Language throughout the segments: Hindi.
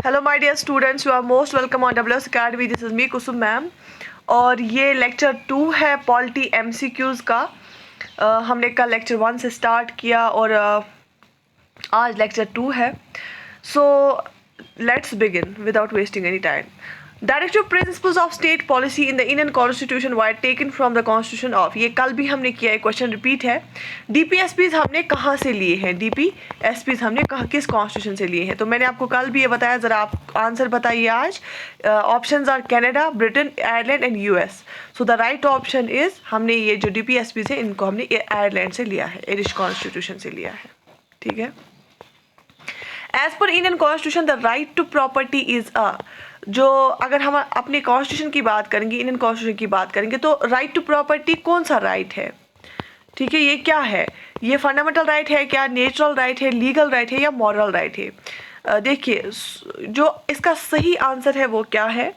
Hello my dear students, you are most welcome on WS Academy. This is me Kusum ma'am और ये लेक्चर 2 है पॉलिटी MCQs का. हमने कल लेक्चर 1 से स्टार्ट किया और आज लेक्चर 2 है. So let's begin without wasting any time. Directive principles of state policy in the Indian constitution wire taken from the constitution of. ये कल भी हमने किया है, क्वेश्चन रिपीट है. DPSPs हमने कहाँ से लिए हैं? DPSPs हमने किस कॉन्स्टिट्यूशन से लिए हैं? तो मैंने आपको कल भी ये बताया, ज़रा आप आंसर बताइए आज. Options are Canada, Britain, Ireland and US. So the right option is, हमने ये जो DPSPs है इनको हमने आयरलैंड से लिया है, आयरिश कॉन्स्टिट्यूशन से लिया है. ठीक है. As per Indian constitution the right to property is जो अगर हम अपने कॉन्स्टिट्यूशन की बात करेंगे, इंडियन कॉन्स्टिट्यूशन की बात करेंगे, तो राइट टू प्रॉपर्टी कौन सा राइट है? ठीक है, ये क्या है? ये फंडामेंटल राइट है क्या, नेचुरल राइट है, लीगल राइट है या मॉरल राइट है? देखिए, जो इसका सही आंसर है वो क्या है?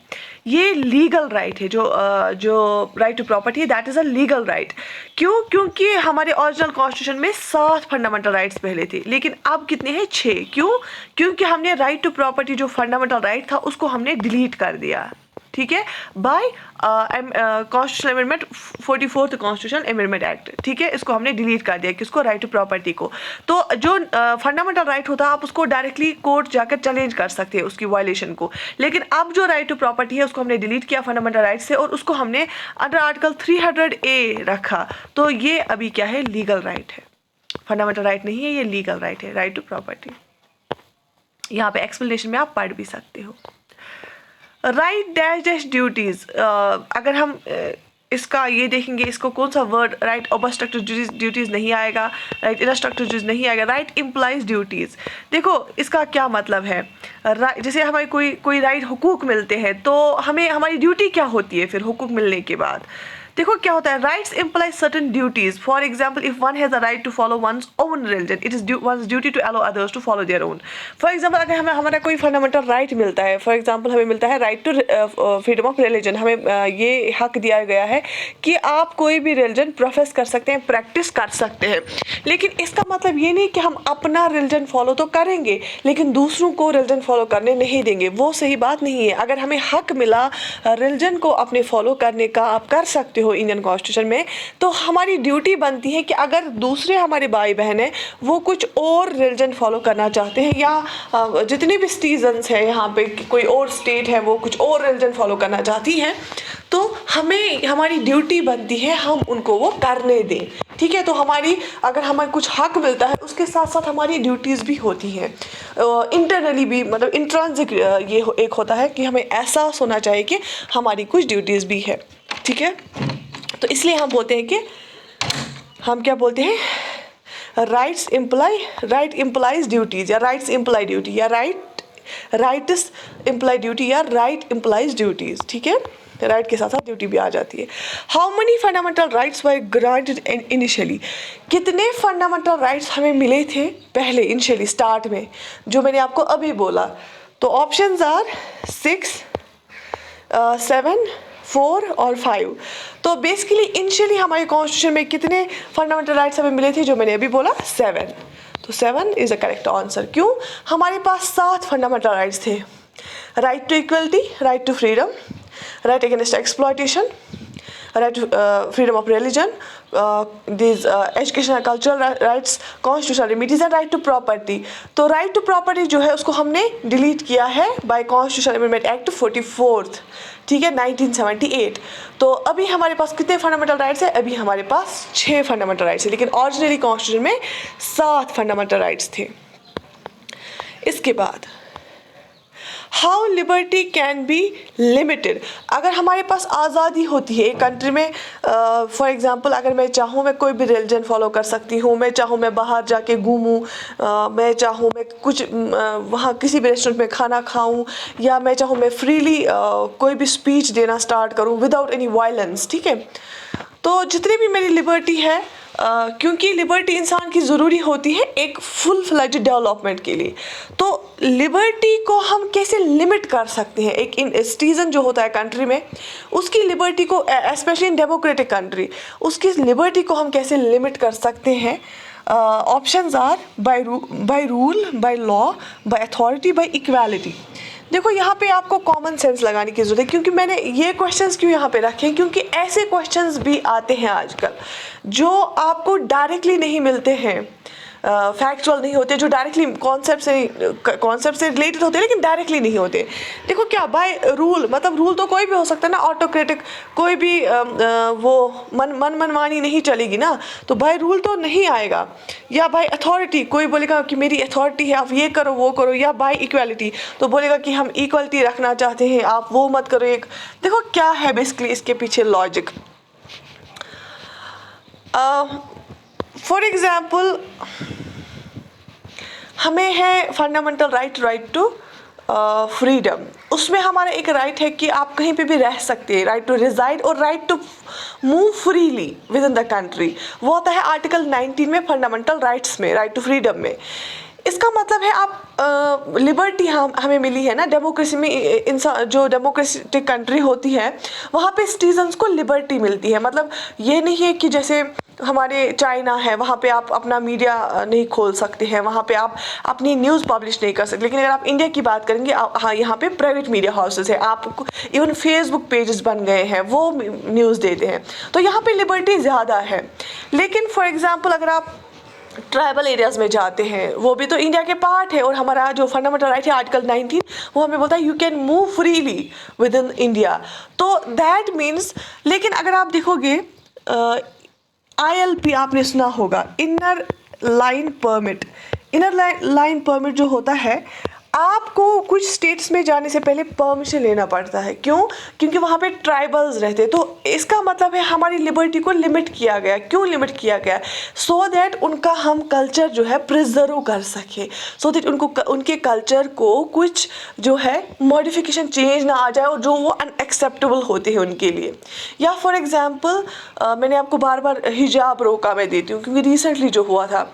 ये लीगल राइट है. जो राइट टू प्रॉपर्टी है that is a legal right. क्यों? क्योंकि हमारे ओरिजिनल कॉन्स्टिट्यूशन में 7 फंडामेंटल राइट्स पहले थे, लेकिन अब कितने हैं? 6. क्यों? क्योंकि हमने राइट टू प्रॉपर्टी जो फंडामेंटल राइट था उसको हमने डिलीट कर दिया. ठीक है, by constitutional amendment 44th constitutional amendment act. ठीक है, इसको हमने डिलीट कर दिया, किसको? राइट टू प्रॉपर्टी को. तो जो फंडामेंटल राइट होता है आप उसको डायरेक्टली कोर्ट जाकर चैलेंज कर सकते हैं उसकी वायलेशन को. लेकिन अब जो राइट टू प्रॉपर्टी है उसको हमने डिलीट किया फंडामेंटल राइट से और उसको हमने अंडर आर्टिकल 300A रखा. तो ये अभी क्या है? लीगल राइट है. फंडामेंटल राइट नहीं है, ये लीगल राइट है, राइट टू प्रॉपर्टी. यहाँ पे एक्सप्लेनेशन में आप पढ़ भी सकते हो. राइट डैश डैश ड्यूटीज़, अगर हम इसका ये देखेंगे, इसको कौन सा वर्ड? राइट ऑब्स्ट्रक्टिव ड्यूटीज़ नहीं आएगा, राइट इंस्ट्रक्टिव ड्यूटीज़ नहीं आएगा, राइट इम्प्लाइज ड्यूटीज़. देखो इसका क्या मतलब है. जैसे हमें कोई राइट हुकूक मिलते हैं तो हमें हमारी ड्यूटी क्या होती है फिर हुकूक मिलने के बाद? देखो क्या होता है, rights implies certain duties. For example, if one has a right to follow one's own religion, it is one's duty to allow others to follow their own. For example, अगर हमें हमारा कोई फंडामेंटल राइट मिलता है, फॉर एग्जाम्पल हमें मिलता है right to freedom of religion, हमें ये हक दिया गया है कि आप कोई भी रिलीजन प्रोफेस कर सकते हैं, प्रैक्टिस कर सकते हैं. लेकिन इसका मतलब ये नहीं कि हम अपना रिलीजन फॉलो तो करेंगे लेकिन दूसरों को रिलीजन फॉलो करने नहीं देंगे. वो सही बात नहीं है. अगर हमें हक मिला रिलीजन को अपने फॉलो करने का, आप कर सकते हो इंडियन कॉन्स्टिट्यूशन में, तो हमारी ड्यूटी बनती है कि अगर दूसरे हमारे भाई बहन हैं वो कुछ और रिलीजन फॉलो करना चाहते हैं या जितने भी सिटीजन्स हैं यहाँ पे, कोई और स्टेट है वो कुछ और रिलीजन फॉलो करना चाहती हैं, तो हमें हमारी ड्यूटी बनती है हम उनको वो करने दें. ठीक है, तो अगर हमें कुछ हक मिलता है उसके साथ साथ हमारी ड्यूटीज़ भी होती हैं. इंटरनली भी, मतलब इंट्रिंसिक ये एक होता है कि हमें एहसास होना चाहिए कि हमारी कुछ ड्यूटीज़ भी है. ठीक है, तो इसलिए हम बोलते हैं कि हम क्या बोलते हैं, राइट इम्प्लाइज ड्यूटीज या राइट्स इम्प्लाई ड्यूटी या राइट्स इम्प्लाई ड्यूटी या राइट इम्प्लाइज ड्यूटीज. ठीक है, राइट के साथ साथ ड्यूटी भी आ जाती है. How many fundamental rights were granted initially? कितने फंडामेंटल राइट्स हमें मिले थे पहले इनिशियली स्टार्ट में, जो मैंने आपको अभी बोला? तो ऑप्शंस आर 6, 7, 4 और 5. तो बेसिकली इनिशियली हमारे कॉन्स्टिट्यूशन में कितने फंडामेंटल राइट्स हमें मिले थे? जो मैंने अभी बोला 7. तो 7 इज अ करेक्ट आंसर. क्यों? हमारे पास 7 फंडामेंटल राइट्स थे. Right to equality, right to freedom, right against exploitation, right to freedom of religion, these educational cultural rights, constitutional remedies and right to property. तो right to property जो है उसको हमने डिलीट किया है by constitutional amendment act 44th. ठीक है, 1978. तो अभी हमारे पास कितने फंडामेंटल राइट्स हैं? अभी हमारे पास 6 फंडामेंटल राइट्स हैं, लेकिन ओरिजिनली कॉन्स्टिट्यूशन में 7 फंडामेंटल राइट्स थे. इसके बाद how liberty can be limited. अगर हमारे पास आज़ादी होती है एक कंट्री में, फॉर एग्जांपल अगर मैं चाहूँ मैं कोई भी रिलीजन फॉलो कर सकती हूँ, मैं चाहूँ मैं बाहर जाके घूमूँ, मैं चाहूँ मैं कुछ वहाँ किसी भी रेस्टोरेंट में खाना खाऊँ, या मैं चाहूँ मैं फ्रीली कोई भी स्पीच देना स्टार्ट करूँ विदाउट एनी वायलेंस. ठीक है, तो जितनी भी मेरी लिबर्टी है, क्योंकि लिबर्टी इंसान की ज़रूरी होती है एक फुल फ्लेज्ड डेवलपमेंट के लिए, तो लिबर्टी को हम कैसे लिमिट कर सकते हैं? एक सिटीज़न जो होता है कंट्री में, उसकी लिबर्टी को, स्पेशली इन डेमोक्रेटिक कंट्री, उसकी लिबर्टी को हम कैसे लिमिट कर सकते हैं? Options are by rule, by law, by authority, by equality. देखो यहाँ पे आपको कॉमन सेंस लगाने की ज़रूरत है, क्योंकि मैंने ये क्वेश्चंस क्यों यहाँ पे रखे हैं, क्योंकि ऐसे क्वेश्चंस भी आते हैं आजकल जो आपको डायरेक्टली नहीं मिलते हैं, फैक्चुअल नहीं होते, जो डायरेक्टली कॉन्सेप्ट से रिलेटेड होते हैं लेकिन डायरेक्टली नहीं होते। देखो क्या बाय रूल, मतलब रूल तो कोई भी हो सकता है ना, ऑटोक्रेटिक कोई भी वो मनमानी नहीं चलेगी ना, तो बाय रूल तो नहीं आएगा। या बाय अथॉरिटी, कोई बोलेगा कि मेरी अथॉरिटी है आप ये करो वो करो। या बाय इक्वालिटी तो बोलेगा कि हम इक्वलिटी रखना चाहते हैं, आप वो मत करो। एक देखो क्या है बेसिकली इसके पीछे लॉजिक। फॉर एग्जाम्पल हमें है फंडामेंटल राइट टू फ्रीडम, उसमें हमारा एक राइट है कि आप कहीं पे भी रह सकते हैं, राइट टू रिजाइड और right to move freely within the country, वो होता है आर्टिकल 19 में फंडामेंटल राइट्स में, राइट टू फ्रीडम में। इसका मतलब है आप लिबर्टी हमें मिली है ना डेमोक्रेसी में। इंसान जो डेमोक्रेटिक कंट्री होती है वहाँ पे सिटीजन्स को लिबर्टी मिलती है। मतलब ये नहीं है कि जैसे हमारे चाइना है वहाँ पे आप अपना मीडिया नहीं खोल सकते हैं, वहाँ पे आप अपनी न्यूज़ पब्लिश नहीं कर सकते। लेकिन अगर आप इंडिया की बात करेंगे, हाँ यहाँ पे प्राइवेट मीडिया हाउसेस है, आप इवन फेसबुक पेजेस बन गए हैं वो न्यूज़ देते हैं, तो यहाँ पे लिबर्टी ज़्यादा है। लेकिन फॉर एग्जाम्पल अगर आप ट्राइबल एरियाज़ में जाते हैं, वो भी तो इंडिया के पार्ट है, और हमारा जो फंडामेंटल राइट है आर्टिकल 19 वो हमें बोलता है you can move freely with in India. तो दैट मीन्स, लेकिन अगर आप देखोगे ILP आपने सुना होगा, inner line permit. Inner line permit जो होता है, आपको कुछ स्टेट्स में जाने से पहले परमिशन लेना पड़ता है। क्यों? क्योंकि वहाँ पे ट्राइबल्स रहते हैं। तो इसका मतलब है हमारी लिबर्टी को लिमिट किया गया। क्यों लिमिट किया गया? सो दैट उनका हम कल्चर जो है प्रिजर्व कर सके, सो दैट उनके कल्चर को कुछ जो है मॉडिफिकेशन चेंज ना आ जाए और जो वो अनएक्सेप्टेबल होते हैं उनके लिए। या फॉर एग्जाम्पल मैंने आपको बार बार हिजाब रोका मैं देती हूँ, क्योंकि रिसेंटली जो हुआ था,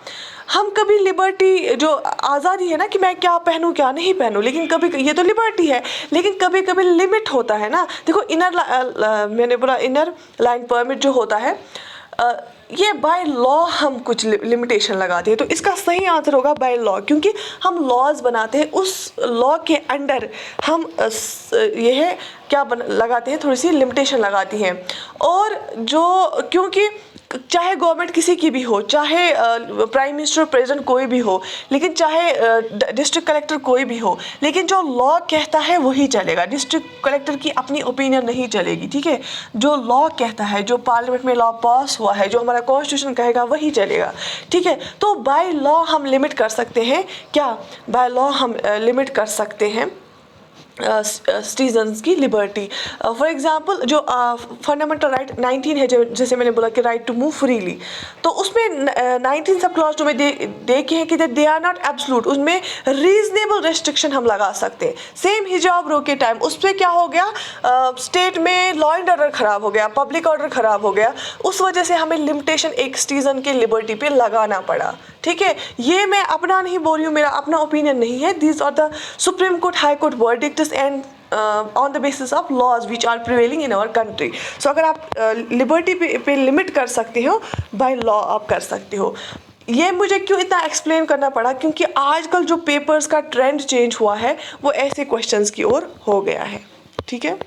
हम कभी लिबर्टी जो आज़ादी है ना कि मैं क्या पहनूं क्या नहीं पहनूं, लेकिन कभी ये तो लिबर्टी है, लेकिन कभी कभी लिमिट होता है ना। देखो मैंने बोला इनर लाइन परमिट जो होता है, ये बाय लॉ हम कुछ लिमिटेशन लगाते हैं। तो इसका सही आंसर होगा बाय लॉ, क्योंकि हम लॉज बनाते हैं, उस लॉ के अंडर हम ये है क्या लगाते हैं, थोड़ी सी लिमिटेशन लगाती हैं। और जो क्योंकि चाहे गवर्नमेंट किसी की भी हो, चाहे प्राइम मिनिस्टर प्रेसिडेंट कोई भी हो, लेकिन चाहे डिस्ट्रिक्ट कलेक्टर कोई भी हो, लेकिन जो लॉ कहता है वही चलेगा। डिस्ट्रिक्ट कलेक्टर की अपनी ओपिनियन नहीं चलेगी, ठीक है। जो लॉ कहता है, जो पार्लियामेंट में लॉ पास हुआ है, जो हमारा कॉन्स्टिट्यूशन कहेगा वही चलेगा, ठीक है। तो बाय लॉ हम लिमिट कर सकते हैं क्या? बाय लॉ हम लिमिट कर सकते हैं सिटीजन्स की लिबर्टी। फॉर एग्जांपल जो फंडामेंटल राइट 19 है, जैसे मैंने बोला कि राइट टू मूव फ्रीली, तो उसमें 19 सब क्लॉज जो में देखे हैं कि दे आर नॉट एब्सोल्यूट, उसमें रीजनेबल रेस्ट्रिक्शन हम लगा सकते हैं। सेम हिजाब रो के टाइम उस पर क्या हो गया, स्टेट में लॉ एंड ऑर्डर ख़राब हो गया, पब्लिक ऑर्डर ख़राब हो गया, उस वजह से हमें लिमिटेशन एक सिटीजन के लिबर्टी पे लगाना पड़ा, ठीक है। ये मैं अपना नहीं बोल रही हूँ, मेरा अपना ओपिनियन नहीं है। These are the Supreme Court, High Court verdicts and on the basis of laws which are prevailing in our country. So अगर आप लिबर्टी पे लिमिट कर सकते हो, बाय लॉ आप कर सकते हो। ये मुझे क्यों इतना एक्सप्लेन करना पड़ा, क्योंकि आजकल जो पेपर्स का ट्रेंड चेंज हुआ है वो ऐसे क्वेश्चंस की ओर हो गया है, ठीक है।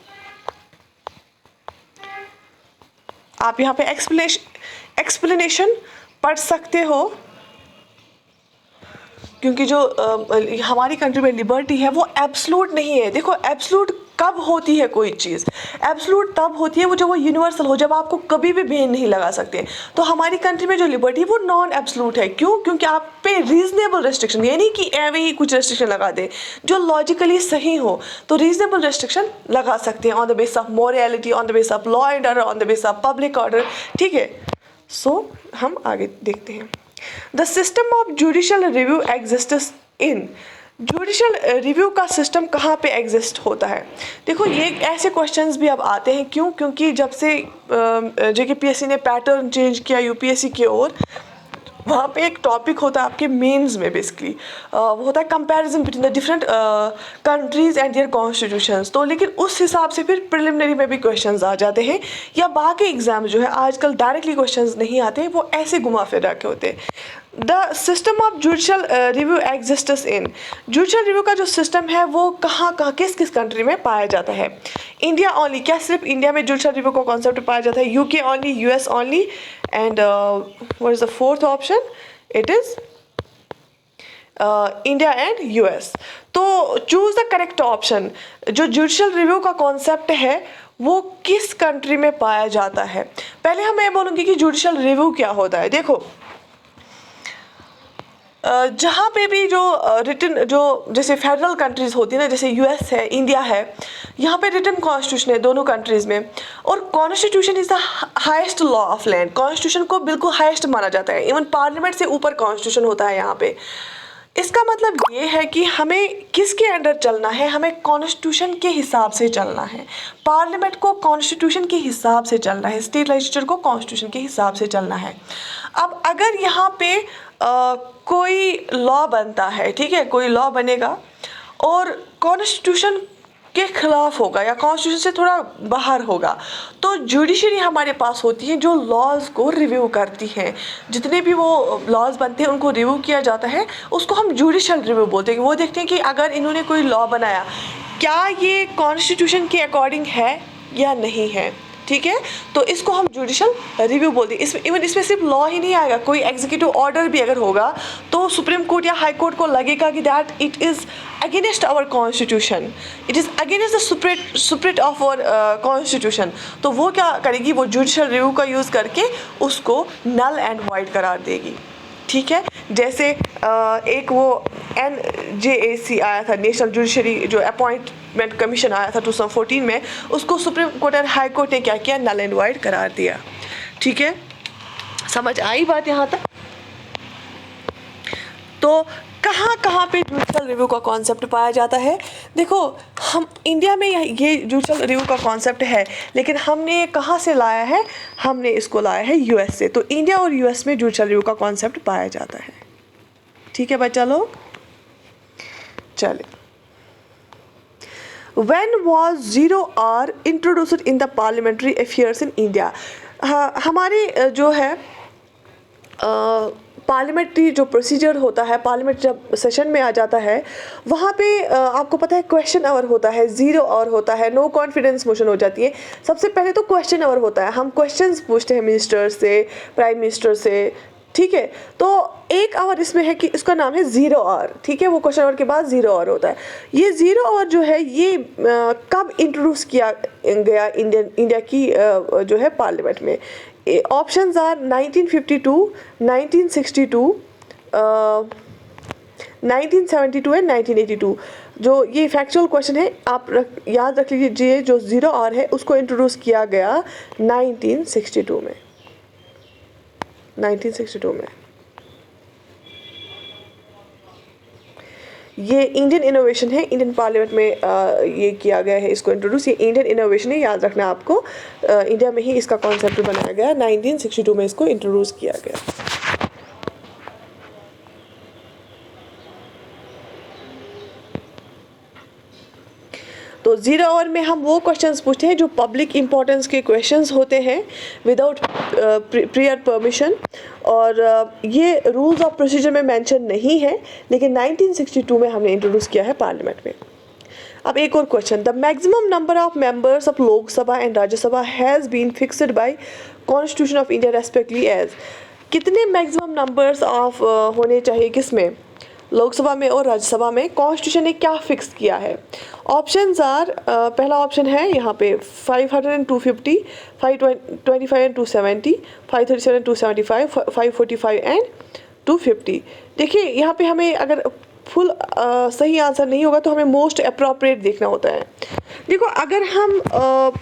आप यहाँ पे एक्सप्लेनेशन पढ़ सकते हो, क्योंकि जो हमारी कंट्री में लिबर्टी है वो एब्सोल्यूट नहीं है। देखो एब्सोल्यूट कब होती है कोई चीज़? एब्सोल्यूट तब होती है वो जब वो यूनिवर्सल हो, जब आपको कभी भी बैन नहीं लगा सकते। तो हमारी कंट्री में जो लिबर्टी है वो नॉन एब्सोल्यूट है। क्यों? क्योंकि आप पे रीजनेबल रेस्ट्रिक्शन, ये नहीं कि एवे ही कुछ रेस्ट्रिक्शन लगा दे, जो लॉजिकली सही हो, तो रीजनेबल रेस्ट्रिक्शन लगा सकते हैं on the base of morality, on the base of law and order, on the base of public order, ठीक है। सो हम आगे देखते हैं। The system of judicial review exists in, judicial review का सिस्टम कहाँ पे एग्जिस्ट होता है? देखो ये ऐसे क्वेश्चंस भी अब आते हैं। क्यों? क्योंकि जब से JKPSC ने पैटर्न चेंज किया UPSC की ओर, वहाँ पे एक टॉपिक होता है आपके मेंस में, बेसिकली वो होता है comparison between the different countries and their constitutions. तो लेकिन उस हिसाब से फिर प्रिलिमिनरी में भी क्वेश्चंस आ जाते हैं, या बाकी एग्जाम जो है आजकल डायरेक्टली क्वेश्चंस नहीं आते, वो ऐसे घुमा फिरा के होते हैं। The system of judicial review exists in, judicial review का जो सिस्टम है वो कहाँ कहाँ किस किस कंट्री में पाया जाता है? इंडिया ओनली, क्या सिर्फ इंडिया में जुडिशल रिव्यू का कॉन्सेप्ट पाया जाता है? UK only, US only, and what is the fourth option? It is India and US. तो चूज द करेक्ट ऑप्शन। जो जुडिशल रिव्यू का कॉन्सेप्ट है वो किस कंट्री में पाया जाता है? पहले हम मैं बोलूँगी कि जुडिशल रिव्यू क्या होता है। देखो जहाँ पे भी जो रिटन जो जैसे फेडरल कंट्रीज़ होती है ना, जैसे यूएस है, इंडिया है, यहाँ पे रिटन कॉन्स्टिट्यूशन है दोनों कंट्रीज़ में, और constitution is the highest law of land. Constitution को बिल्कुल हाईएस्ट माना जाता है, इवन पार्लियामेंट से ऊपर कॉन्स्टिट्यूशन होता है यहाँ पे। इसका मतलब ये है कि हमें किसके अंडर चलना है? हमें कॉन्स्टिट्यूशन के हिसाब से चलना है। पार्लियामेंट को कॉन्स्टिट्यूशन के हिसाब से चलना है, स्टेट लेजिस्लेचर को कॉन्स्टिट्यूशन के हिसाब से चलना है। अब अगर यहाँ पे कोई लॉ बनता है, ठीक है, कोई लॉ बनेगा और कॉन्स्टिट्यूशन के खिलाफ होगा या कॉन्स्टिट्यूशन से थोड़ा बाहर होगा, तो जुडिशरी हमारे पास होती है जो लॉज को रिव्यू करती हैं। जितने भी वो लॉज बनते हैं उनको रिव्यू किया जाता है, उसको हम जुडिशल रिव्यू बोलते हैं। वो देखते हैं कि अगर इन्होंने कोई लॉ बनाया, क्या ये कॉन्स्टिट्यूशन के अकॉर्डिंग है या नहीं है, ठीक है, तो इसको हम जुडिशल रिव्यू बोलते हैं। इसमें इवन इसमें सिर्फ लॉ ही नहीं आएगा, कोई एग्जीक्यूटिव ऑर्डर भी अगर होगा तो सुप्रीम कोर्ट या हाई कोर्ट को लगेगा कि that it is against our constitution, it is against the spirit of our constitution, तो वो क्या करेगी? वो जुडिशल रिव्यू का यूज़ करके उसको नल एंड वाइड करार देगी, ठीक है। जैसे एक वो NJAC आया था, नेशनल जुडिशरी जो अपॉइंटमेंट कमीशन आया था 2014 में, उसको सुप्रीम कोर्ट और हाई कोर्ट ने क्या किया? नल एंड वाइड करार दिया, ठीक है। समझ आई बात यहाँ तक? तो कहाँ कहाँ पे जुडिशल रिव्यू का कॉन्सेप्ट पाया जाता है? देखो हम इंडिया में ये जुडिशल रिव्यू का कॉन्सेप्ट है, लेकिन हमने ये कहाँ से लाया है? हमने इसको लाया है यूएस से। तो इंडिया और यूएस में जुडिशल रिव्यू का कॉन्सेप्ट पाया जाता है, ठीक है बच्चा लोग। चले, When was 0R introduced in the parliamentary affairs in India? हमारे जो है पार्लियामेंट्री जो प्रोसीजर होता है, पार्लियामेंट जब सेशन में आ जाता है, वहाँ पे आपको पता है क्वेश्चन आवर होता है, 0 आवर होता है, नो कॉन्फिडेंस मोशन हो जाती है। सबसे पहले तो क्वेश्चन आवर होता है, हम क्वेश्चंस पूछते हैं मिनिस्टर से, प्राइम मिनिस्टर से, ठीक है। तो 1 आवर इसमें है कि इसका नाम है 0 आवर, ठीक है, वो क्वेश्चन आवर के बाद 0 आवर होता है। ये 0 आवर जो है ये कब इंट्रोड्यूस किया गया इंडिया की जो है पार्लियामेंट में? Options are 1952, 1962, 1972 and 1982। जो ये फैक्चुअल क्वेश्चन है, आप याद रख लीजिए, जो 0 आवर है उसको इंट्रोड्यूस किया गया 1962 में, 1962 में। ये इंडियन इनोवेशन है, इंडियन पार्लियामेंट में ये किया गया है इसको इंट्रोड्यूस। ये इंडियन इनोवेशन है, याद रखना आपको। इंडिया में ही इसका कॉन्सेप्ट बनाया गया, 1962 में इसको इंट्रोड्यूस किया गया। तो 0 आवर में हम वो क्वेश्चंस पूछते हैं जो पब्लिक इंपॉर्टेंस के क्वेश्चंस होते हैं विदाउट प्रियर परमिशन, और ये रूल्स ऑफ प्रोसीजर में मेंशन नहीं है, लेकिन 1962 में हमने इंट्रोड्यूस किया है पार्लियामेंट में। अब एक और question, the maximum number of members of Lok Sabha and Rajya Sabha has been fixed by constitution of India respectively as. कितने मैक्सिमम नंबर्स ऑफ होने चाहिए किसमें? लोकसभा में और राज्यसभा में कॉन्स्टिट्यूशन ने क्या फिक्स किया है? ऑप्शंस आर, पहला ऑप्शन है यहाँ पे 500 and 250, 525 and 270, 537 and 275, 545 and 250। देखिए यहाँ पे हमें अगर फुल सही आंसर नहीं होगा तो हमें मोस्ट अप्रोप्रिएट देखना होता है। देखो अगर हम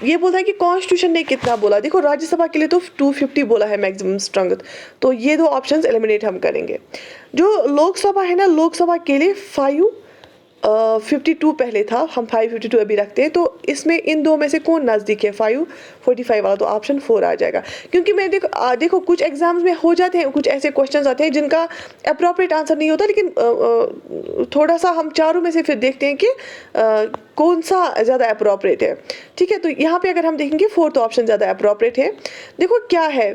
ये बोलते हैं कि कॉन्स्टिट्यूशन ने कितना बोला, देखो राज्यसभा के लिए तो 250 बोला है मैक्सिमम स्ट्रेंथ, तो ये दो ऑप्शंस एलिमिनेट हम करेंगे। जो लोकसभा है ना, लोकसभा के लिए 552 पहले था, हम 552 अभी रखते हैं, तो इसमें इन दो में से कौन नज़दीक है? 545 वाला, तो ऑप्शन 4 आ जाएगा। क्योंकि मैं देखो कुछ एग्जाम्स में हो जाते हैं, कुछ ऐसे क्वेश्चंस आते हैं जिनका अप्रोप्रिएट आंसर नहीं होता, लेकिन थोड़ा सा हम चारों में से फिर देखते हैं कि कौन सा ज़्यादा अप्रोप्रिएट है, ठीक है। तो यहाँ पे अगर हम देखेंगे 4th ऑप्शन ज़्यादा अप्रोप्रिएट है। देखो क्या है,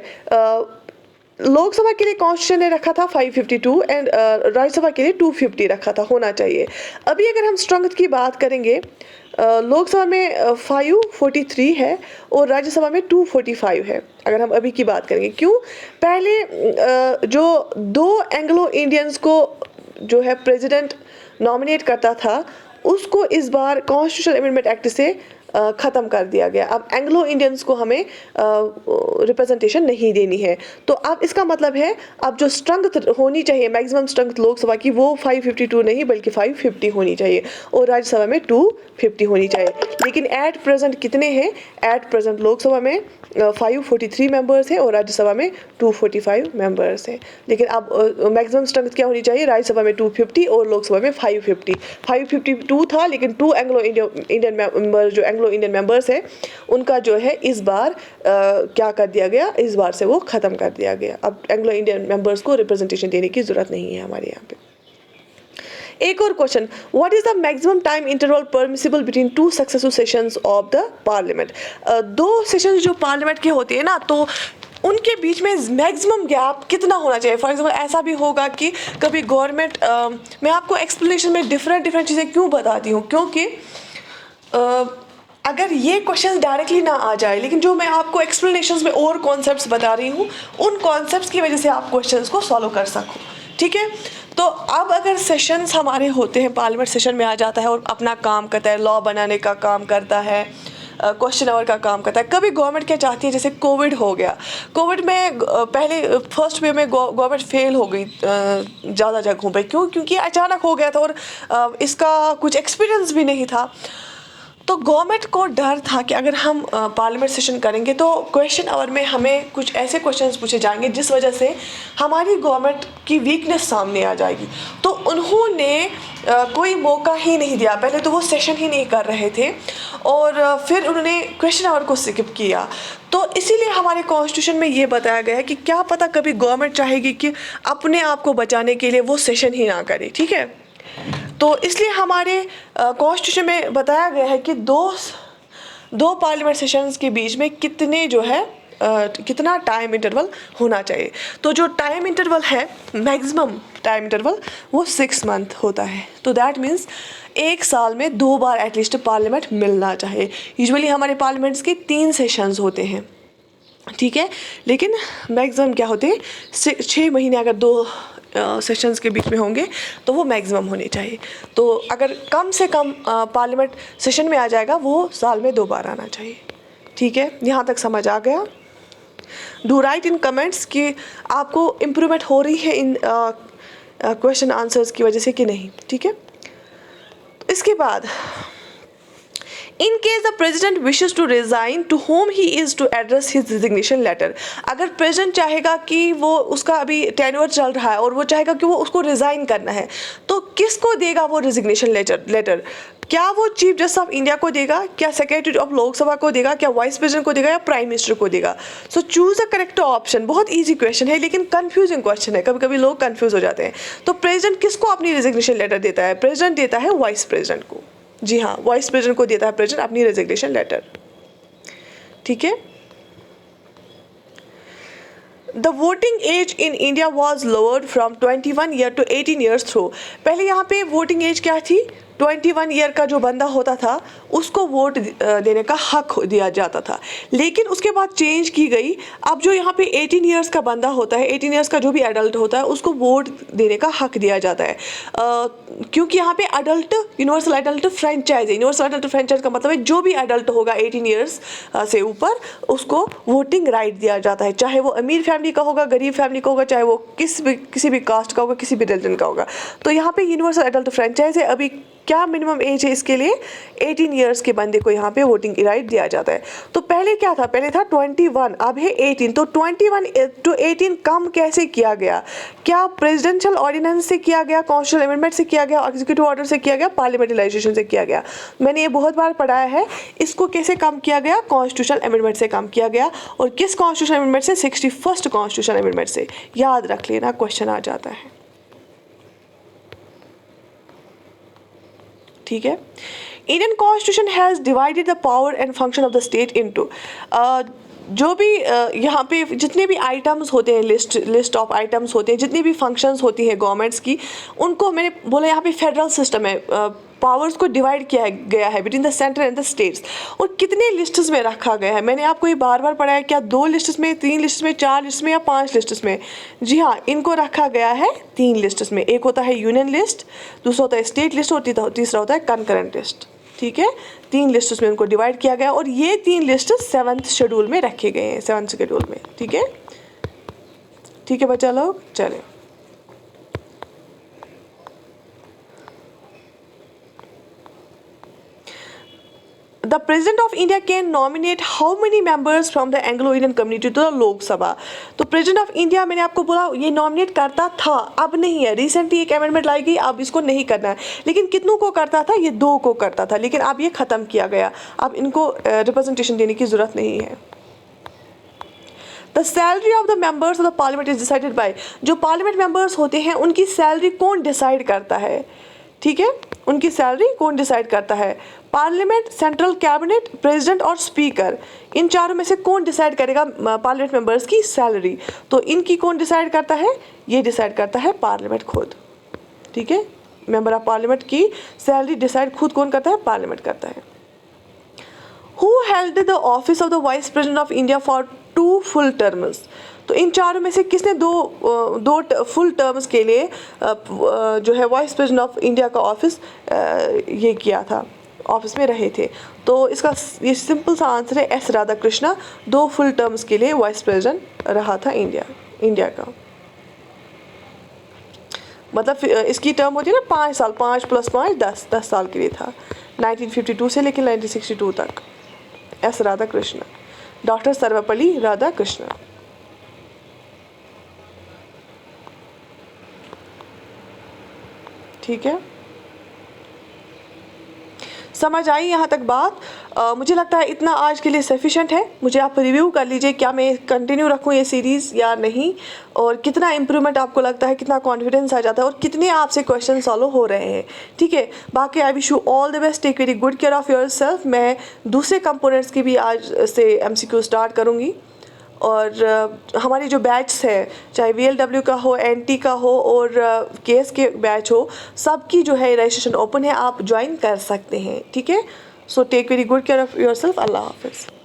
लोकसभा के लिए कॉन्स्टिट्यूशन ने रखा था 552 एंड राज्यसभा के लिए 250 रखा था, होना चाहिए। अभी अगर हम स्ट्रेंथ की बात करेंगे, लोकसभा में 543 है और राज्यसभा में 245 है, अगर हम अभी की बात करेंगे। क्यों? पहले जो 2 एंग्लो इंडियंस को जो है प्रेसिडेंट नॉमिनेट करता था, उसको इस बार कॉन्स्टिट्यूशनल अमेंडमेंट एक्ट से ख़त्म कर दिया गया। अब एंग्लो इंडियंस को हमें रिप्रेजेंटेशन नहीं देनी है। तो अब इसका मतलब है अब जो स्ट्रेंथ होनी चाहिए, मैक्सिमम स्ट्रेंथ लोकसभा की, वो 552 नहीं बल्कि 550 होनी चाहिए और राज्यसभा में 250 होनी चाहिए। लेकिन एट प्रेजेंट कितने हैं? एट प्रेजेंट लोकसभा में 543 मेंबर्स हैं और राज्यसभा में 245 मेंबर्स हैं। लेकिन अब मैक्सिमम स्ट्रेंथ क्या होनी चाहिए? राज्यसभा में 250 और लोकसभा में 550। 552 था, लेकिन 2 एंग्लो इंडियन मेंबर जो एंग्लो इंडियन मेंबर्स हैं उनका जो है इस बार क्या कर दिया गया? इस बार से वो ख़त्म कर दिया गया। अब एंग्लो इंडियन मेंबर्स को रिप्रेजेंटेशन देने की ज़रूरत नहीं है हमारे यहाँ पे। एक और question, what is the maximum time interval permissible between 2 successive sessions of the parliament? 2 sessions जो पार्लियामेंट के होते हैं ना, तो उनके बीच में मैक्सिमम गैप कितना होना चाहिए? फॉर एग्जांपल ऐसा भी होगा कि कभी गवर्नमेंट, मैं आपको एक्सप्लेनेशन में डिफरेंट चीज़ें क्यों बताती हूँ, क्योंकि अगर ये क्वेश्चन डायरेक्टली ना आ जाए, लेकिन जो मैं आपको एक्सप्लेनेशंस में और कॉन्सेप्ट्स बता रही हूँ, उन कॉन्सेप्ट्स की वजह से आप क्वेश्चंस को सॉल्व कर सको। ठीक है? तो अब अगर सेशंस हमारे होते हैं, पार्लियामेंट सेशन में आ जाता है और अपना काम करता है, लॉ बनाने का काम करता है, क्वेश्चन आवर का काम करता है। कभी गवर्नमेंट क्या चाहती है, जैसे कोविड हो गया, कोविड में पहले फर्स्ट वेव में गवर्नमेंट फेल हो गई ज़्यादा जगहों पे। क्यों? क्योंकि अचानक हो गया था और इसका कुछ एक्सपीरियंस भी नहीं था। तो गवर्नमेंट को डर था कि अगर हम पार्लियामेंट सेशन करेंगे तो क्वेश्चन आवर में हमें कुछ ऐसे क्वेश्चंस पूछे जाएंगे जिस वजह से हमारी गवर्नमेंट की वीकनेस सामने आ जाएगी। तो उन्होंने कोई मौका ही नहीं दिया। पहले तो वो सेशन ही नहीं कर रहे थे और फिर उन्होंने क्वेश्चन आवर को स्किप किया। तो इसीलिए हमारे कॉन्स्टिट्यूशन में ये बताया गया है कि क्या पता कभी गवर्नमेंट चाहेगी कि अपने आप को बचाने के लिए वो सेशन ही ना करे। ठीक है? तो इसलिए हमारे कॉन्स्टिट्यूशन में बताया गया है कि दो पार्लियामेंट सेशंस के बीच में कितने जो है कितना टाइम इंटरवल होना चाहिए। तो जो टाइम इंटरवल है, मैक्सिमम टाइम इंटरवल, वो 6 मंथ होता है। तो दैट मीन्स 1 साल में 2 बार एटलीस्ट पार्लियामेंट मिलना चाहिए। यूजुअली हमारे पार्लियामेंट्स के 3 सेशंस होते हैं। ठीक है? लेकिन मैक्सिमम क्या होते हैं, 6 महीने अगर 2 सेशंस के बीच में होंगे तो वो मैक्सिमम होने चाहिए। तो अगर कम से कम पार्लियामेंट सेशन में आ जाएगा, वो साल में 2 बार आना चाहिए। ठीक है? यहाँ तक समझ आ गया? डू राइट इन कमेंट्स कि आपको इम्प्रूवमेंट हो रही है इन क्वेश्चन आंसर्स की वजह से कि नहीं। ठीक है? तो इसके बाद, In case the president wishes to resign, to whom he is to address his resignation letter? अगर प्रेसिडेंट चाहेगा कि वो उसका अभी टेन्योर चल रहा है और वो चाहेगा कि वो उसको रिज़ाइन करना है, तो किसको देगा वो रेजिग्नेशन लेटर? क्या वो चीफ जस्टिस ऑफ इंडिया को देगा, क्या सेक्रेटरी ऑफ लोकसभा को देगा, क्या वाइस प्रेसिडेंट को देगा, या प्राइम मिनिस्टर को देगा? So choose the correct option. बहुत ईजी क्वेश्चन है लेकिन कंफ्यूजिंग क्वेश्चन है, कभी कभी लोग कंफ्यूज हो जाते हैं। तो प्रेसिडेंट किसको अपनी रेजिग्नेशन लेटर देता है? प्रेसिडेंट देता है वाइस प्रेसिडेंट को। जी हाँ, वाइस प्रेसिडेंट को देता है प्रेसिडेंट अपनी रेजिग्नेशन लेटर। ठीक है? The voting age in India was lowered from 21 year to 18 years through। पहले यहाँ पे वोटिंग एज क्या थी? 21 ईयर का जो बंदा होता था उसको वोट देने का हक दिया जाता था, लेकिन उसके बाद चेंज की गई। अब जो यहाँ पे 18 ईयर्स का बंदा होता है, 18 ईयर्स का जो भी एडल्ट होता है, उसको वोट देने का हक दिया जाता है। क्योंकि यहाँ पे अडल्ट, यूनिवर्सल एडल्ट फ्रेंचाइज है। यूनिवर्सल एडल्ट फ्रेंचाइज का मतलब है जो भी एडल्ट होगा 18 ईयर्स से ऊपर, उसको वोटिंग राइट दिया जाता है। चाहे वो अमीर फैमिली का होगा, गरीब फैमिली का होगा, चाहे वो किसी भी कास्ट का होगा, किसी भी रिलीजन का होगा। तो यहाँ पे यूनिवर्सल एडल्ट फ्रेंचाइज है। अभी क्या मिनिमम एज है इसके लिए? 18 ईयर्स के बंदे को यहाँ पे वोटिंग राइट दिया जाता है। तो पहले क्या था? पहले था 21, अब है 18। तो 21 to 18 कम कैसे किया गया? क्या प्रेसिडेंशियल ऑर्डिनेंस से किया गया, कॉन्स्टिट्यूशनल अमेंडमेंट से किया गया, एग्जीक्यूटिव ऑर्डर से किया गया, पार्लियामेंट्री लेजिस्लेशन से किया गया? मैंने ये बहुत बार पढ़ाया है। इसको कैसे कम किया गया? कॉन्स्टिट्यूशनल अमेंडमेंट से कम किया गया। और किस कॉन्स्टिट्यूशनल अमेंडमेंट से? 61st कॉन्स्टिट्यूशनल अमेंडमेंट से। याद रख लेना, क्वेश्चन आ जाता है। ठीक है? Indian constitution has divided the power and function of the state into. जो भी यहाँ पे जितने भी आइटम्स होते हैं, लिस्ट ऑफ आइटम्स होते हैं, जितनी भी फंक्शंस होती हैं गवर्नमेंट्स की, उनको मैंने बोला यहाँ पे फेडरल सिस्टम है, पावर्स को डिवाइड किया गया है between the centre and the states. और कितने लिस्ट्स में रखा गया है, मैंने आपको ये बार बार पढ़ाया, क्या 2 लिस्ट्स में, 3 लिस्ट्स में, 4 लिस्ट्स में या 5 लिस्ट्स में? जी हाँ, इनको रखा गया है 3 लिस्ट्स में। एक होता है यूनियन लिस्ट, दूसरा होता है स्टेट लिस्ट और तीसरा होता है कंकरेंट लिस्ट। ठीक है, 3 लिस्ट्स में उनको डिवाइड किया गया और ये 3 लिस्ट 7th शेड्यूल में रखे गए हैं, 7th शेड्यूल में। ठीक है, ठीक है बच्चा लोग, चलें। The President of India can nominate how many members from the Anglo-Indian community to the लोक सभा? तो President of India मैंने आपको बोला ये नॉमिनेट करता था, अब नहीं है, रिसेंटली एक अमेंडमेंट लाई गई, अब इसको नहीं करना है। लेकिन कितनों को करता था? ये 2 को करता था, लेकिन अब ये ख़त्म किया गया, अब इनको रिप्रेजेंटेशन देने की ज़रूरत नहीं है। The salary of the members of the parliament is decided by, जो पार्लियामेंट मेंबर्स होते हैं उनकी सैलरी कौन डिसाइड करता है? ठीक है, उनकी सैलरी कौन डिसाइड करता है? पार्लियामेंट, सेंट्रल कैबिनेट, प्रेसिडेंट और स्पीकर, इन चारों में से कौन डिसाइड करेगा पार्लियामेंट मेंबर्स की सैलरी? तो इनकी कौन डिसाइड करता है? ये डिसाइड करता है पार्लियामेंट खुद। ठीक है, मेंबर ऑफ पार्लियामेंट की सैलरी डिसाइड खुद कौन करता है? पार्लियामेंट करता है। Who held the office of the Vice President of India for 2 full terms? तो इन चारों में से किसने दो फुल टर्म्स के लिए जो है वाइस प्रेसिडेंट ऑफ इंडिया का ऑफिस ये किया था, ऑफिस में रहे थे? तो इसका ये सिंपल सा आंसर है एस राधाकृष्णा, 2 फुल टर्म्स के लिए वाइस प्रेसिडेंट रहा था इंडिया का। मतलब इसकी टर्म होती है ना 5 साल, 5 + 5 10 साल के लिए था, 1952 से लेकर 1962 तक। S Radhakrishna, doctor Sarvepalli Radhakrishnan. ठीक है, समझ आई यहाँ तक बात? मुझे लगता है इतना आज के लिए सफिशेंट है। मुझे आप रिव्यू कर लीजिए, क्या मैं कंटिन्यू रखूँ ये सीरीज़ या नहीं, और कितना इम्प्रूवमेंट आपको लगता है, कितना कॉन्फिडेंस आ जाता है, और कितने आपसे क्वेश्चन सॉल्व हो रहे हैं। ठीक है, बाकी I wish you all the best, take very good care of your self. मैं दूसरे कंपोनेंट्स की भी आज से MCQ स्टार्ट करूँगी, और हमारी जो बैच है, चाहे VLW का हो, NT का हो और KS के बैच हो, सबकी जो है रजिस्ट्रेशन ओपन है, आप ज्वाइन कर सकते हैं। ठीक है, so take very good care of your self. अल्लाह हाफिज़।